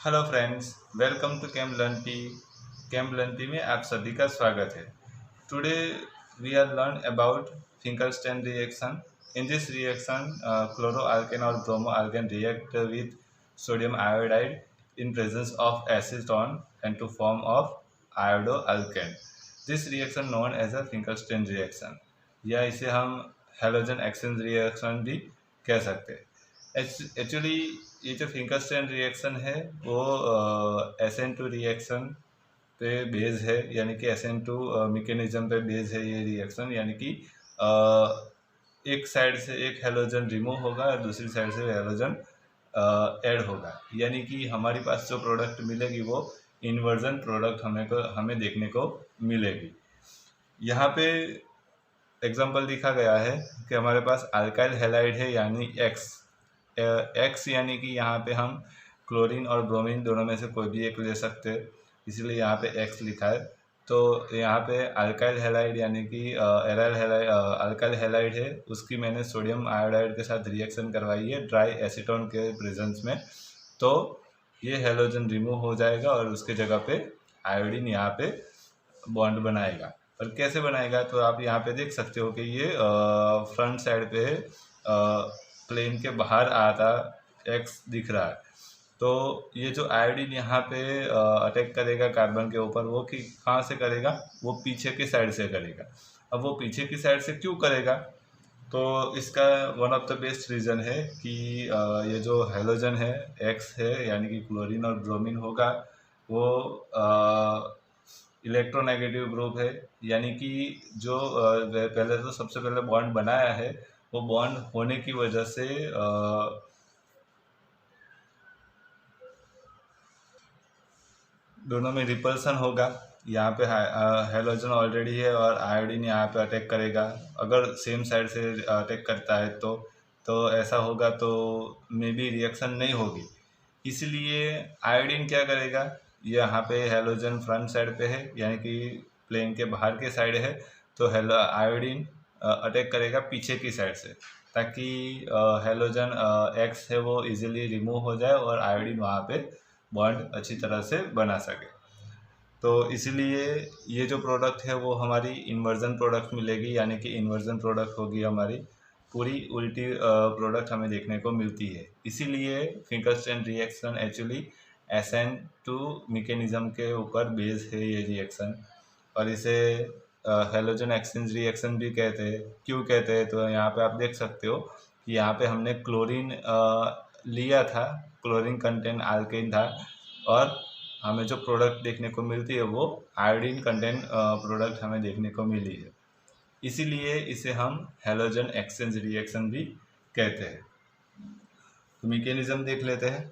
Hello friends, welcome to cam learn P. Cam learn P में आप सभी का स्वागत है। Today we are learn about Finkelstein reaction. In this reaction chloro alkane और bromo alkane react with sodium iodide in presence of acetone and to form of iodo alkane. This reaction known as a Finkelstein reaction, या इसे हम halogen exchange reaction भी कह सकते हैं। Actually ये जो फिंकरस्टेन रिएक्शन है वो SN2 रिएक्शन पे बेस है, यानी कि SN2 मैकेनिज्म पे बेस है ये रिएक्शन। यानी कि एक साइड से एक हेलोजन रिमूव होगा और दूसरी साइड से हेलोजन ऐड होगा, यानी कि हमारे पास जो प्रोडक्ट मिलेगी वो इन्वर्जन प्रोडक्ट हमें देखने को मिलेगी। यहाँ पे एग्जांपल दिखा गया है कि हमारे पास अल्काइल हैलाइड है यानी एक्स, यानी कि यहाँ पे हम क्लोरीन और ब्रोमीन दोनों में से कोई भी एक ले सकते हैं, इसलिए यहाँ पे एक्स लिखा है। तो यहाँ पे अल्काइल हैलाइड यानी कि एराइल हैलाइड अल्काइल हैलाइड है, उसकी मैंने सोडियम आयोडाइड के साथ रिएक्शन करवाई है ड्राई एसीटोन के प्रेजेंस में। तो ये हेलोजन रिमूव हो जाएगा और उसके जगह पे आयोडीन यहाँ पे बॉन्ड बनाएगा। और कैसे बनाएगा, तो आप यहाँ पे देख सकते हो कि ये फ्रंट साइड पे प्लेन के बाहर आता एक्स दिख रहा है। तो ये जो आयोडीन यहाँ पे अटैक करेगा कार्बन के ऊपर, वो कि कहाँ से करेगा, वो पीछे की साइड से करेगा। अब वो पीछे की साइड से क्यों करेगा, तो इसका one of the best reason है कि ये जो हेलोजन है एक्स है, यानी कि क्लोरीन और ब्रोमीन होगा, वो इलेक्ट्रोनेगेटिव ग्रुप है। यानी कि जो पहले तो सबसे पहले बॉन्ड बनाया है, वो बॉन्ड होने की वजह से दोनों में रिपल्सन होगा। यहाँ पे हेलोजन ऑलरेडी है और आयोडीन यहाँ पे अटैक करेगा। अगर सेम साइड से अटैक करता है तो ऐसा होगा, तो मे बी रिएक्शन नहीं होगी। इसलिए आयोडीन क्या करेगा, यहाँ पे हेलोजन फ्रंट साइड पे है, यानी कि प्लेन के बाहर के साइड है, तो आयोडीन अटैक करेगा पीछे की साइड से, ताकि हेलोजन एक्स है वो इजीली रिमूव हो जाए और आयोडीन वहाँ पे बॉन्ड अच्छी तरह से बना सके। तो इसलिए ये जो प्रोडक्ट है वो हमारी इन्वर्जन प्रोडक्ट मिलेगी, यानी कि इन्वर्जन प्रोडक्ट होगी हमारी, पूरी उल्टी प्रोडक्ट हमें देखने को मिलती है। इसीलिए फिंकरस्टेन रिएक्शन एक्चुअली SN2 मैकेनिज्म के ऊपर बेस है ये रिएक्शन, और इसे हेलोजन एक्सचेंज रिएक्शन भी कहते हैं। क्यों कहते हैं, तो यहाँ पे आप देख सकते हो कि यहाँ पे हमने क्लोरीन लिया था, क्लोरीन कंटेंट अल्केन था, और हमें जो प्रोडक्ट देखने को मिलती है वो आयोडीन कंटेंट प्रोडक्ट हमें देखने को मिली है। इसीलिए इसे हम हेलोजन एक्सचेंज रिएक्शन भी कहते हैं। तो मैकेनिज्म देख लेते हैं।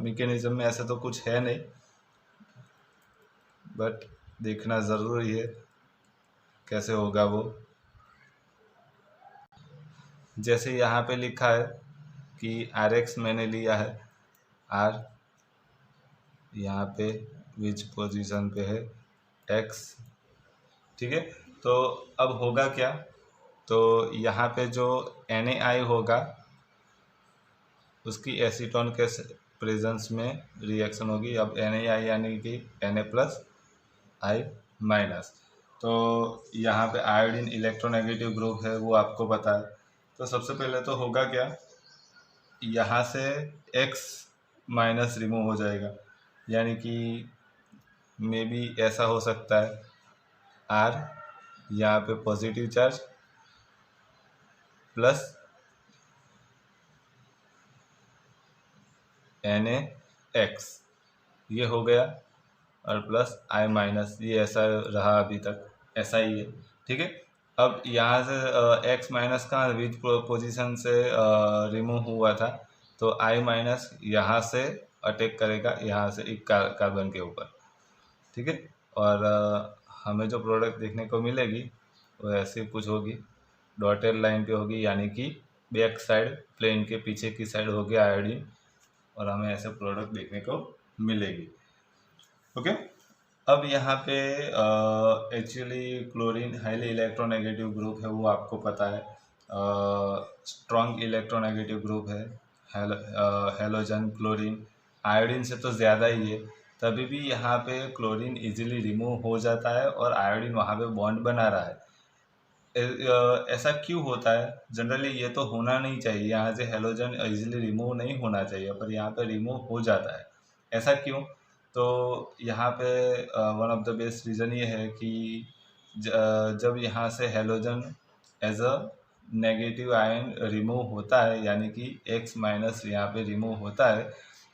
मैकेनिज्म में ऐसा तो कुछ है नहीं, बट देखना ज़रूरी है कैसे होगा वो। जैसे यहाँ पे लिखा है कि RX मैंने लिया है, R यहाँ पे विच पोजीशन पे है, X, ठीक है। तो अब होगा क्या, तो यहाँ पे जो NaI होगा उसकी एसीटोन के प्रेजेंस में रिएक्शन होगी। अब NaI यानी कि Na+I-। तो यहाँ पे आयोडीन इलेक्ट्रोनेगेटिव ग्रुप है, वो आपको पता है। तो सबसे पहले तो होगा क्या, यहाँ से X माइनस रिमूव हो जाएगा, यानी कि मे बी ऐसा हो सकता है, R यहाँ पे पॉजिटिव चार्ज प्लस NaX ये हो गया, और प्लस I-, ये ऐसा रहा अभी तक, ऐसा ही है, ठीक है। अब यहाँ से X माइनस का विच पोजीशन से रिमूव हुआ था, तो I-, यहाँ से अटैक करेगा, यहाँ से एक कार्बन के ऊपर, ठीक है। और हमें जो प्रोडक्ट देखने को मिलेगी वो ऐसे कुछ होगी, डॉटेड लाइन पे होगी, यानी कि बैक साइड प्लेन के पीछे की साइड होगी आयोडीन, और हमें ऐसे प्रोडक्ट देखने को मिलेगी। ओके। अब यहाँ पे actually chlorine highly electronegative group है, वो आपको पता है। स्ट्रॉन्ग इलेक्ट्रोनेगेटिव ग्रुप है हेलोजन क्लोरीन, आयोडीन से तो ज़्यादा ही है, तभी भी यहाँ पे क्लोरीन इजीली रिमूव हो जाता है और आयोडीन वहाँ पे बॉन्ड बना रहा है। ऐसा क्यों होता है? जनरली ये तो होना नहीं चाहिए, यहाँ से हैलोजन इजीली रिमूव नहीं होना चाहिए, पर यहाँ पे रिमूव हो जाता है। ऐसा क्यों? तो यहाँ पे one of the best reason ये है कि जब यहाँ से halogen as a negative ion remove होता है, यानी कि X माइनस यहाँ पे रिमूव होता है,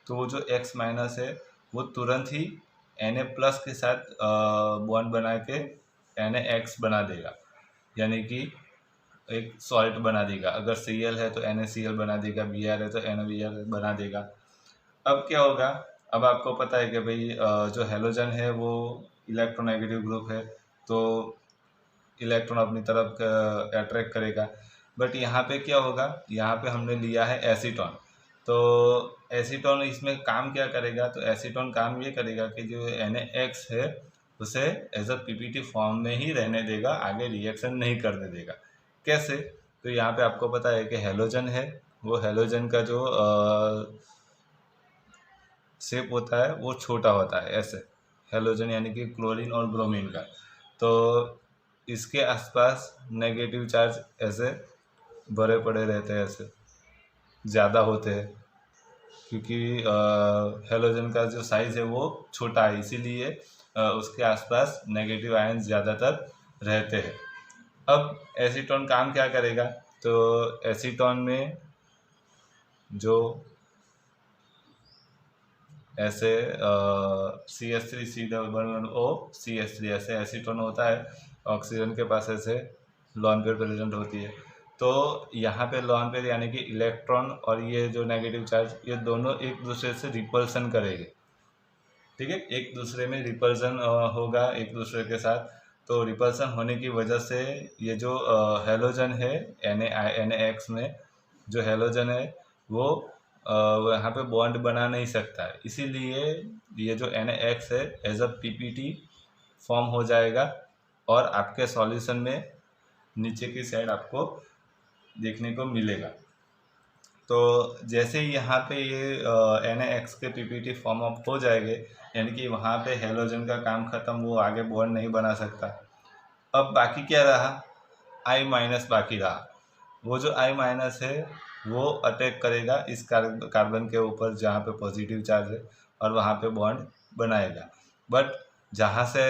तो वो जो X माइनस है वो तुरंत ही Na प्लस के साथ बॉन्ड बना के NaX बना देगा, यानी कि एक सॉल्ट बना देगा। अगर Cl है तो NaCl बना देगा, Br है तो NaBr बना देगा। अब क्या होगा? अब आपको पता है कि भाई जो हैलोजन है वो इलेक्ट्रोनेगेटिव ग्रुप है, तो इलेक्ट्रॉन अपनी तरफ अट्रैक्ट करेगा। बट यहाँ पे क्या होगा? यहाँ पे हमने लिया है एसीटोन, तो एसीटोन इसमें काम क्या करेगा? तो एसीटोन काम ये करेगा कि जो NaX है उसे एज अ पीपीटी फॉर्म में ही रहने देगा, आगे रिएक्शन नहीं करने देगा। कैसे? तो यहाँ पे आपको पता है कि हैलोजन है, वो हैलोजन का जो शेप होता है वो छोटा होता है ऐसे, हैलोजन यानी कि क्लोरीन और ब्रोमीन का। तो इसके आसपास नेगेटिव चार्ज ऐसे भरे पड़े रहते हैं, ऐसे ज़्यादा होते हैं, क्योंकि हैलोजन का जो साइज़ है वो छोटा है, इसीलिए उसके आसपास नेगेटिव आयन ज़्यादातर रहते हैं। अब एसीटोन काम क्या करेगा? तो एसीटोन में जो ऐसे CH3COO ऐसे एसीटोन होता है, ऑक्सीजन के पास ऐसे लॉन पेयर प्रेजेंट होती है। तो यहाँ पे लॉन पेयर यानी कि इलेक्ट्रॉन और ये जो नेगेटिव चार्ज, ये दोनों एक दूसरे से रिपल्सन करेंगे, ठीक है, एक दूसरे में रिपल्सन होगा एक दूसरे के साथ। तो रिपल्सन होने की वजह से ये जो हैलोजन है NaX में जो हैलोजन है वो यहाँ पे बॉन्ड बना नहीं सकता है, इसीलिए ये जो NaX है एज अ पीपीटी फॉर्म हो जाएगा और आपके सॉल्यूशन में नीचे की साइड आपको देखने को मिलेगा। तो जैसे ही यहाँ पे ये NaX के पीपीटी फॉर्म अप हो जाएंगे, यानी कि वहाँ पे हैलोजन का काम ख़त्म, वो आगे बॉन्ड नहीं बना सकता। अब बाकी क्या रहा? I माइनस बाकी रहा। वो जो I माइनस है वो अटैक करेगा इस कार्बन के ऊपर जहाँ पे पॉजिटिव चार्ज है और वहाँ पे बॉन्ड बनाएगा। बट जहाँ से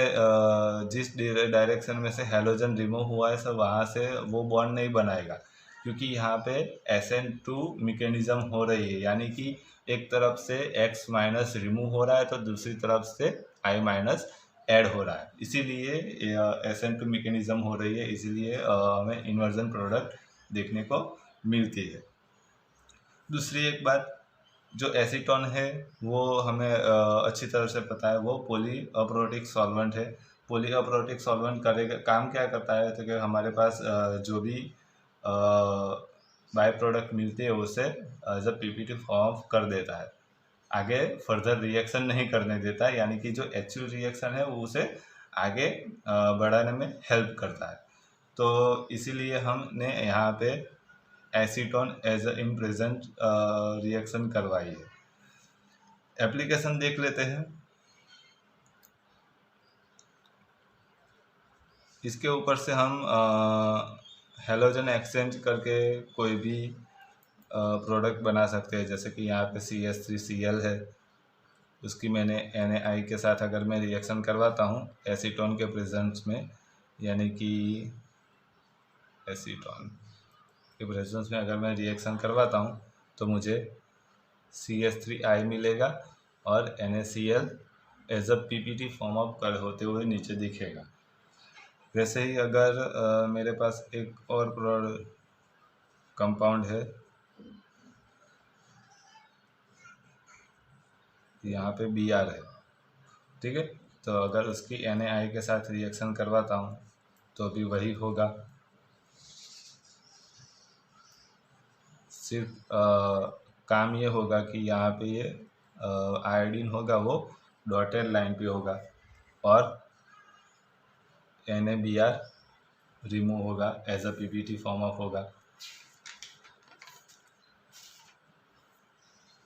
जिस डायरेक्शन में से हैलोजन रिमूव हुआ है सब वहाँ से वो बॉन्ड नहीं बनाएगा, क्योंकि यहाँ पे SN2 मैकेनिज्म हो रही है, यानी कि एक तरफ से X माइनस रिमूव हो रहा है तो दूसरी तरफ से I माइनस ऐड हो रहा है, इसीलिए SN2 मैकेनिज्म हो रही है, इसीलिए हमें इन्वर्जन प्रोडक्ट देखने को मिलती है। दूसरी एक बात, जो एसीटोन है वो हमें अच्छी तरह से पता है, वो पॉलीअप्रोटिक सॉल्वेंट है। पॉलीअप्रोटिक सॉल्वेंट करेगा, काम क्या करता है? तो कि हमारे पास जो भी बाय प्रोडक्ट मिलती है उसे एज अ पीपीटी फॉर्म कर देता है, आगे फर्दर रिएक्शन नहीं करने देता है, यानी कि जो HU रिएक्शन है वो उसे आगे बढ़ाने में हेल्प करता है। तो इसीलिए हमने यहाँ पे acetone as a in present reaction करवाई है। एप्लीकेशन देख लेते हैं। इसके ऊपर से हम हैलोजन एक्सचेंज करके कोई भी प्रोडक्ट बना सकते हैं, जैसे कि यहाँ पे CH3Cl है, उसकी मैंने NaI के साथ अगर मैं रिएक्शन करवाता हूँ एसीटोन के प्रेजेंस में, यानी कि एसीटोन के प्रेजेंस में अगर मैं रिएक्शन करवाता हूँ तो मुझे CH3I मिलेगा और NaCl as a PPT form up कर होते हुए नीचे दिखेगा। वैसे ही अगर मेरे पास एक और कंपाउंड है, यहाँ पे Br है, ठीक है, तो अगर उसकी NaI के साथ रिएक्शन करवाता हूँ तो भी वही होगा, सिर्फ काम ये होगा कि यहाँ पे ये आयोडीन होगा वो डॉटेड लाइन पे होगा और NaBr रिमूव होगा, as a PPT form of होगा,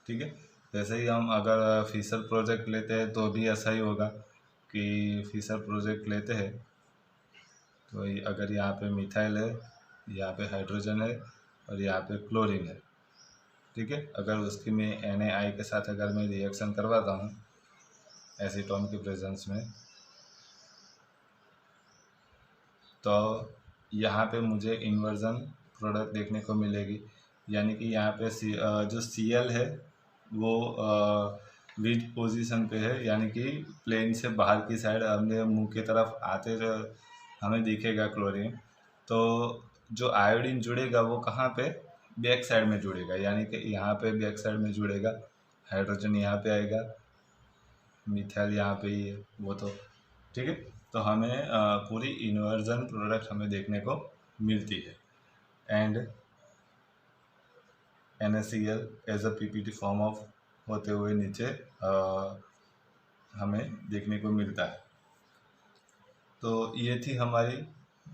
ठीक है। जैसे ही हम अगर फिशर प्रोजेक्ट लेते हैं तो भी ऐसा ही होगा कि फिशर प्रोजेक्ट लेते हैं तो अगर यहाँ पे मिथाइल है, यहाँ पे हाइड्रोजन है और यहाँ पे क्लोरीन है, ठीक है। अगर उसकी मैं NaI के साथ अगर मैं रिएक्शन करवाता हूँ एसीटोन के प्रेजेंस में, तो यहाँ पे मुझे इन्वर्जन प्रोडक्ट देखने को मिलेगी। यानी कि यहाँ पे जो Cl है वो वीक पोजीशन पे है, यानी कि प्लेन से बाहर की साइड हमने मुंह की तरफ आते हमें दिखेगा क्लोरीन। तो जो आयोडीन जुड़ेगा वो कहाँ पे, बैक साइड में जुड़ेगा, यानी कि यहाँ पे बैक साइड में जुड़ेगा। हाइड्रोजन यहाँ पे आएगा, मिथाइल यहाँ पे ही है वो, तो ठीक है। तो हमें पूरी इन्वर्जन प्रोडक्ट हमें देखने को मिलती है and NaCl as a PPT form of होते हुए नीचे हमें देखने को मिलता है। तो ये थी हमारी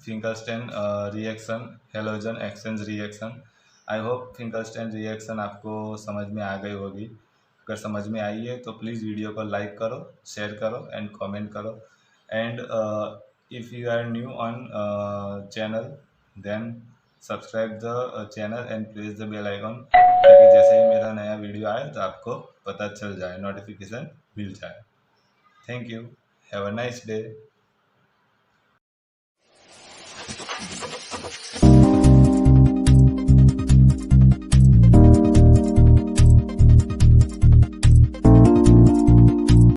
Finkelstein reaction, halogen exchange reaction. I hope Finkelstein reaction आपको समझ में आ गई होगी। अगर समझ में आई है तो प्लीज़ वीडियो को लाइक करो, शेयर करो एंड कमेंट करो। And if you are new on channel then subscribe the channel and press the bell icon, ताकि जैसे ही मेरा नया वीडियो आए तो आपको पता चल जाए, नोटिफिकेशन मिल जाए। Thank you, have a nice day.